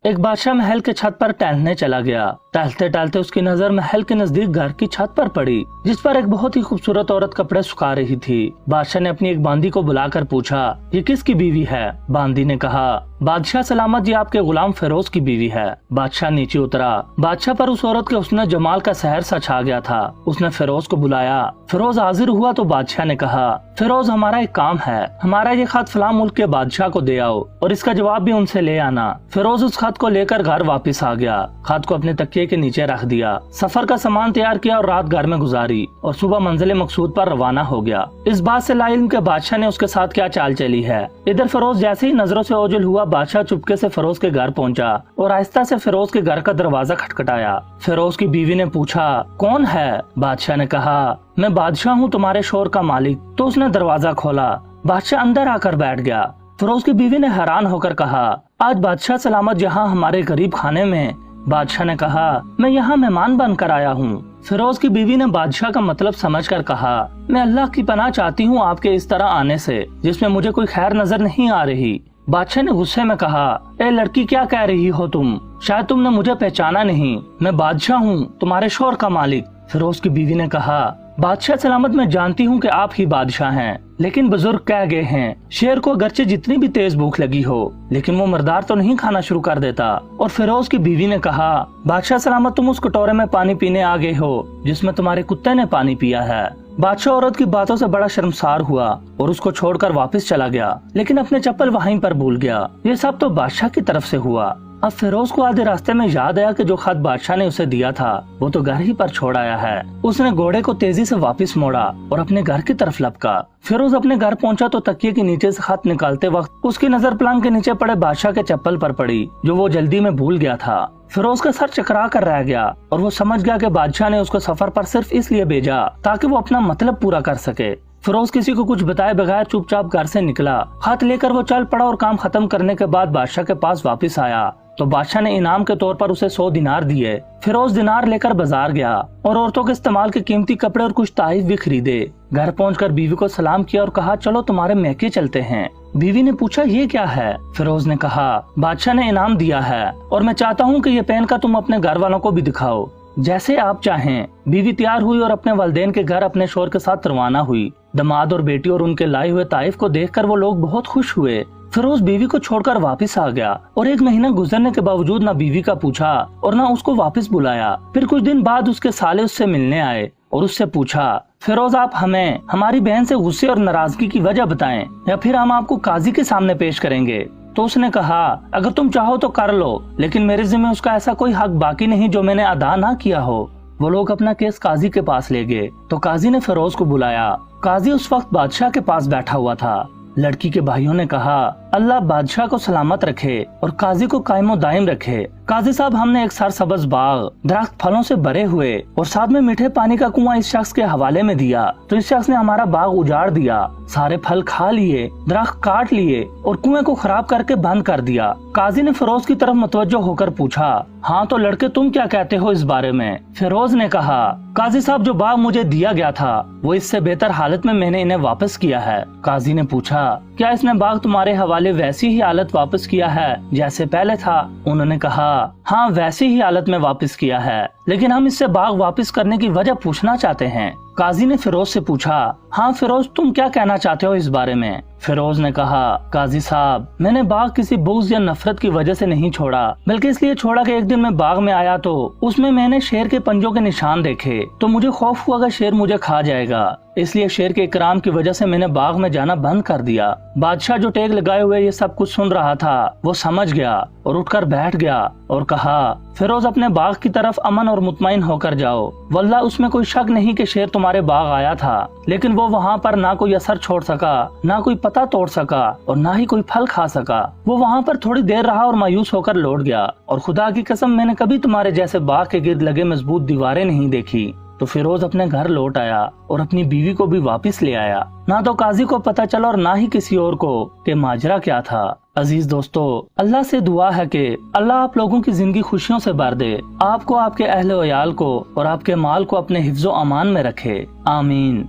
ایک بادشاہ محل کے چھت پر ٹہلنے چلا گیا۔ ٹہلتے ٹہلتے اس کی نظر محل کے نزدیک گھر کی چھت پر پڑی، جس پر ایک بہت ہی خوبصورت عورت کپڑے سکھا رہی تھی۔ بادشاہ نے اپنی ایک باندی کو بلا کر پوچھا، یہ کس کی بیوی ہے؟ باندی نے کہا، بادشاہ سلامت، یہ آپ کے غلام فیروز کی بیوی ہے۔ بادشاہ نیچے اترا۔ بادشاہ پر اس عورت کے حسن جمال کا سحر سا چھا گیا تھا۔ اس نے فیروز کو بلایا۔ فیروز حاضر ہوا تو بادشاہ نے کہا، فیروز، ہمارا ایک کام ہے، ہمارا یہ خط فلاں ملک کے بادشاہ کو دے آؤ اور اس کا جواب بھی ان سے لے آنا۔ فیروز اس خط کو لے کر گھر واپس آ گیا۔ خط کو اپنے تکیے کے نیچے رکھ دیا، سفر کا سامان تیار کیا اور رات گھر میں گزاری اور صبح منزل مقصود پر روانہ ہو گیا۔ اس بات سے لا علم کے بادشاہ نے اس کے ساتھ کیا چال چلی ہے۔ ادھر فیروز جیسے ہی نظروں سے اوجھل ہوا، بادشاہ چپکے سے فیروز کے گھر پہنچا اور آہستہ سے فیروز کے گھر کا دروازہ کھٹکھٹایا۔ فیروز کی بیوی نے پوچھا، کون ہے؟ بادشاہ نے کہا، میں بادشاہ ہوں، تمہارے شور کا مالک۔ تو اس نے دروازہ کھولا۔ بادشاہ اندر آ کر بیٹھ گیا۔ فیروز کی بیوی نے حیران ہو کر کہا، آج بادشاہ سلامت یہاں ہمارے غریب خانے میں؟ بادشاہ نے کہا، میں یہاں مہمان بن کر آیا ہوں۔ فیروز کی بیوی نے بادشاہ کا مطلب سمجھ کر کہا، میں اللہ کی پناہ چاہتی ہوں آپ کے اس طرح آنے سے، جس میں مجھے کوئی خیر نظر نہیں آ رہی۔ بادشاہ نے غصے میں کہا، اے لڑکی، کیا کہہ رہی ہو تم؟ شاید تم نے مجھے پہچانا نہیں، میں بادشاہ ہوں، تمہارے شور کا مالک۔ فیروز کی بیوی نے کہا، بادشاہ سلامت، میں جانتی ہوں کہ آپ ہی بادشاہ ہیں، لیکن بزرگ کہہ گئے ہیں، شیر کو اگرچہ جتنی بھی تیز بھوک لگی ہو لیکن وہ مردار تو نہیں کھانا شروع کر دیتا۔ اور فیروز کی بیوی نے کہا، بادشاہ سلامت، تم اس کٹورے میں پانی پینے آ گئے ہو جس میں تمہارے کتے نے پانی پیا ہے۔ بادشاہ عورت کی باتوں سے بڑا شرمسار ہوا اور اس کو چھوڑ کر واپس چلا گیا، لیکن اپنے چپل وہیں پر بھول گیا۔ یہ سب تو بادشاہ کی طرف سے ہوا۔ اب فیروز کو آدھے راستے میں یاد آیا کہ جو خط بادشاہ نے اسے دیا تھا وہ تو گھر ہی پر چھوڑ آیا ہے۔ اس نے گھوڑے کو تیزی سے واپس موڑا اور اپنے گھر کی طرف لپکا۔ فیروز اپنے گھر پہنچا تو تکیے کے نیچے سے خط نکالتے وقت اس کی نظر پلنگ کے نیچے پڑے بادشاہ کے چپل پر پڑی، جو وہ جلدی میں بھول گیا تھا۔ فیروز کا سر چکرا کر رہ گیا اور وہ سمجھ گیا کہ بادشاہ نے اس کو سفر پر صرف اس لیے بھیجا تاکہ وہ اپنا مطلب پورا کر سکے۔ فیروز کسی کو کچھ بتائے بغیر چپ چاپ گھر سے نکلا۔ خط لے کر وہ چل پڑا اور کام ختم کرنے کے بعد بادشاہ کے پاس واپس آیا تو بادشاہ نے انعام کے طور پر اسے 100 دینار دیے۔ فیروز دینار لے کر بازار گیا اور عورتوں کے استعمال کے قیمتی کپڑے اور کچھ تحائف بھی خریدے۔ گھر پہنچ کر بیوی کو سلام کیا اور کہا، چلو تمہارے میکے چلتے ہیں۔ بیوی نے پوچھا، یہ کیا ہے؟ فیروز نے کہا، بادشاہ نے انعام دیا ہے اور میں چاہتا ہوں کہ یہ پہن کر تم اپنے گھر والوں کو بھی دکھاؤ، جیسے آپ چاہیں۔ بیوی تیار ہوئی اور اپنے والدین کے گھر اپنے شوہر کے ساتھ روانہ ہوئی۔ داماد اور بیٹی اور ان کے لائے ہوئے تحائف کو دیکھ کر وہ لوگ بہت خوش ہوئے۔ فیروز بیوی کو چھوڑ کر واپس آ گیا اور 1 مہینہ گزرنے کے باوجود نہ بیوی کا پوچھا اور نہ اس کو واپس بلایا۔ پھر کچھ دن بعد اس کے سالے اس سے ملنے آئے اور اس سے پوچھا، فیروز، آپ ہمیں ہماری بہن سے غصے اور ناراضگی کی وجہ بتائیں یا پھر ہم آپ کو قاضی کے سامنے پیش کریں گے۔ تو اس نے کہا، اگر تم چاہو تو کر لو، لیکن میرے ذمہ اس کا ایسا کوئی حق باقی نہیں جو میں نے ادا نہ کیا ہو۔ وہ لوگ اپنا کیس قاضی کے پاس لے گئے تو قاضی نے فیروز کو بلایا۔ قاضی اس وقت بادشاہ کے پاس بیٹھا ہوا تھا۔ لڑکی کے بھائیوں نے کہا، اللہ بادشاہ کو سلامت رکھے اور قاضی کو قائم و دائم رکھے۔ قاضی صاحب، ہم نے ایک سرسبز باغ، درخت پھلوں سے بھرے ہوئے اور ساتھ میں میٹھے پانی کا کنواں اس شخص کے حوالے میں دیا تو اس شخص نے ہمارا باغ اجاڑ دیا، سارے پھل کھا لیے، درخت کاٹ لیے اور کنویں کو خراب کر کے بند کر دیا۔ قاضی نے فیروز کی طرف متوجہ ہو کر پوچھا، ہاں تو لڑکے تم کیا کہتے ہو اس بارے میں؟ فیروز نے کہا، قاضی صاحب، جو باغ مجھے دیا گیا تھا وہ اس سے بہتر حالت میں نے انہیں واپس کیا ہے۔ قاضی نے پوچھا، کیا اس نے باغ تمہارے حوالے ویسی ہی حالت واپس کیا ہے جیسے پہلے تھا؟ انہوں نے کہا، ہاں ویسی ہی حالت میں واپس کیا ہے، لیکن ہم اس سے باغ واپس کرنے کی وجہ پوچھنا چاہتے ہیں۔ قاضی نے فیروز سے پوچھا، ہاں فیروز، تم کیا کہنا چاہتے ہو اس بارے میں؟ فیروز نے کہا، قاضی صاحب، میں نے باغ کسی بغض یا نفرت کی وجہ سے نہیں چھوڑا، بلکہ اس لیے چھوڑا کہ ایک دن میں باغ میں آیا تو اس میں نے شیر کے پنجوں کے نشان دیکھے تو مجھے خوف ہوا کہ شیر مجھے کھا جائے گا، اس لیے شیر کے اکرام کی وجہ سے میں نے باغ میں جانا بند کر دیا۔ بادشاہ جو ٹیک لگائے ہوئے یہ سب کچھ سن رہا تھا وہ سمجھ گیا اور اٹھ کر بیٹھ گیا اور کہا، فیروز، اپنے باغ کی طرف امن اور مطمئن ہو کر جاؤ، واللہ اس میں کوئی شک نہیں کہ شیر تمہارے باغ آیا تھا، لیکن وہ وہاں پر نہ کوئی اثر چھوڑ سکا، نہ کوئی پتا توڑ سکا اور نہ ہی کوئی پھل کھا سکا۔ وہ وہاں پر تھوڑی دیر رہا اور مایوس ہو کر لوٹ گیا، اور خدا کی قسم میں نے کبھی تمہارے جیسے باغ کے گرد لگے مضبوط دیواریں نہیں دیکھی۔ تو فیروز اپنے گھر لوٹ آیا اور اپنی بیوی کو بھی واپس لے آیا۔ نہ تو قاضی کو پتا چلا اور نہ ہی کسی اور کو کہ ماجرا کیا تھا۔ عزیز دوستو، اللہ سے دعا ہے کہ اللہ آپ لوگوں کی زندگی خوشیوں سے بھر دے، آپ کو، آپ کے اہل و عیال کو اور آپ کے مال کو اپنے حفظ و امان میں رکھے، آمین۔